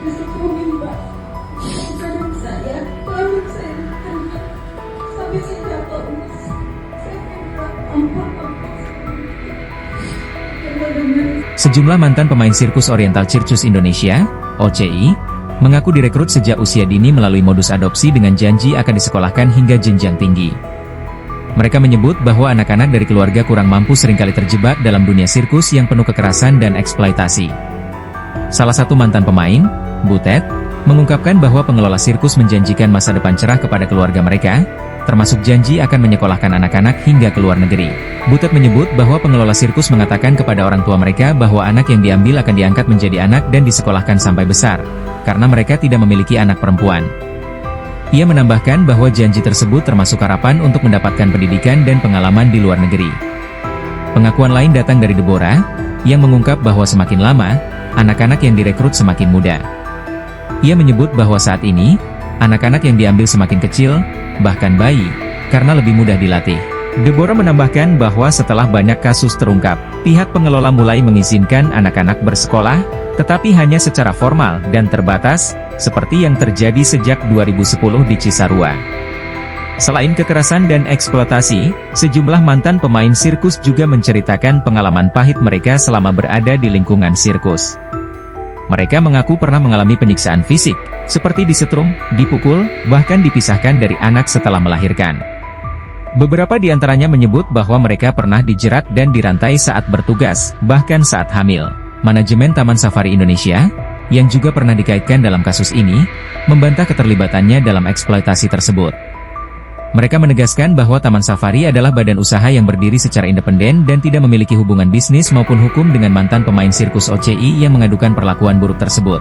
disetrumin, Pak. Kadang saya, panik saya ditanya. Sampai saya jatuh, Mas. Saya minta ampun. Sejumlah mantan pemain sirkus Oriental Circus Indonesia, OCI, mengaku direkrut sejak usia dini melalui modus adopsi dengan janji akan disekolahkan hingga jenjang tinggi. Mereka menyebut bahwa anak-anak dari keluarga kurang mampu seringkali terjebak dalam dunia sirkus yang penuh kekerasan dan eksploitasi. Salah satu mantan pemain, Butet, mengungkapkan bahwa pengelola sirkus menjanjikan masa depan cerah kepada keluarga mereka, termasuk janji akan menyekolahkan anak-anak hingga ke luar negeri. Butet menyebut bahwa pengelola sirkus mengatakan kepada orang tua mereka bahwa anak yang diambil akan diangkat menjadi anak dan disekolahkan sampai besar, karena mereka tidak memiliki anak perempuan. Ia menambahkan bahwa janji tersebut termasuk harapan untuk mendapatkan pendidikan dan pengalaman di luar negeri. Pengakuan lain datang dari Deborah, yang mengungkap bahwa semakin lama, anak-anak yang direkrut semakin muda. Ia menyebut bahwa saat ini, anak-anak yang diambil semakin kecil, bahkan bayi, karena lebih mudah dilatih. Deborah menambahkan bahwa setelah banyak kasus terungkap, pihak pengelola mulai mengizinkan anak-anak bersekolah, tetapi hanya secara formal dan terbatas, seperti yang terjadi sejak 2010 di Cisarua. Selain kekerasan dan eksploitasi, sejumlah mantan pemain sirkus juga menceritakan pengalaman pahit mereka selama berada di lingkungan sirkus. Mereka mengaku pernah mengalami penyiksaan fisik, seperti disetrum, dipukul, bahkan dipisahkan dari anak setelah melahirkan. Beberapa di antaranya menyebut bahwa mereka pernah dijerat dan dirantai saat bertugas, bahkan saat hamil. Manajemen Taman Safari Indonesia, yang juga pernah dikaitkan dalam kasus ini, membantah keterlibatannya dalam eksploitasi tersebut. Mereka menegaskan bahwa Taman Safari adalah badan usaha yang berdiri secara independen dan tidak memiliki hubungan bisnis maupun hukum dengan mantan pemain sirkus OCI yang mengadukan perlakuan buruk tersebut.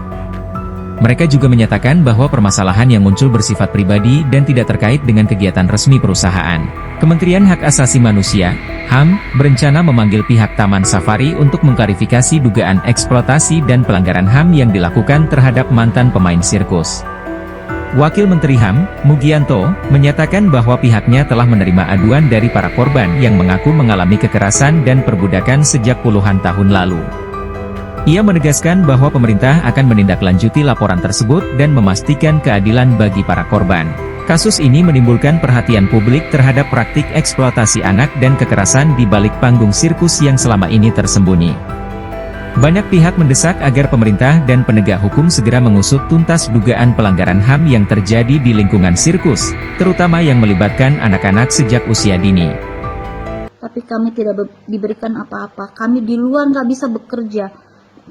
Mereka juga menyatakan bahwa permasalahan yang muncul bersifat pribadi dan tidak terkait dengan kegiatan resmi perusahaan. Kementerian Hak Asasi Manusia, HAM, berencana memanggil pihak Taman Safari untuk mengklarifikasi dugaan eksploitasi dan pelanggaran HAM yang dilakukan terhadap mantan pemain sirkus. Wakil Menteri HAM, Mugianto, menyatakan bahwa pihaknya telah menerima aduan dari para korban yang mengaku mengalami kekerasan dan perbudakan sejak puluhan tahun lalu. Ia menegaskan bahwa pemerintah akan menindaklanjuti laporan tersebut dan memastikan keadilan bagi para korban. Kasus ini menimbulkan perhatian publik terhadap praktik eksploitasi anak dan kekerasan di balik panggung sirkus yang selama ini tersembunyi. Banyak pihak mendesak agar pemerintah dan penegak hukum segera mengusut tuntas dugaan pelanggaran HAM yang terjadi di lingkungan sirkus, terutama yang melibatkan anak-anak sejak usia dini. Tapi kami tidak diberikan apa-apa. Kami di luar nggak bisa bekerja.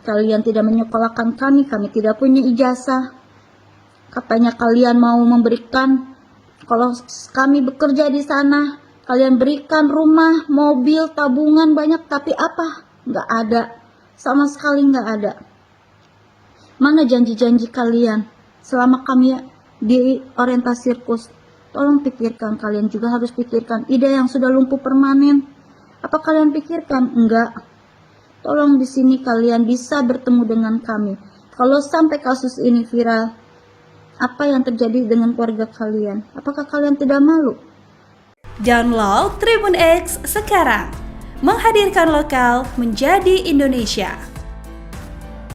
Kalian tidak menyekolahkan kami tidak punya ijazah. Katanya kalian mau memberikan, kalau kami bekerja di sana, kalian berikan rumah, mobil, tabungan banyak, tapi apa? Nggak ada. Sama sekali nggak ada. Mana janji-janji kalian selama kami di Oriental Sirkus? Tolong pikirkan, kalian juga harus pikirkan. Ida yang sudah lumpuh permanen, apa kalian pikirkan? Enggak. Tolong di sini kalian bisa bertemu dengan kami. Kalau sampai kasus ini viral, apa yang terjadi dengan keluarga kalian? Apakah kalian tidak malu? Download Tribun X sekarang. Menghadirkan lokal menjadi Indonesia.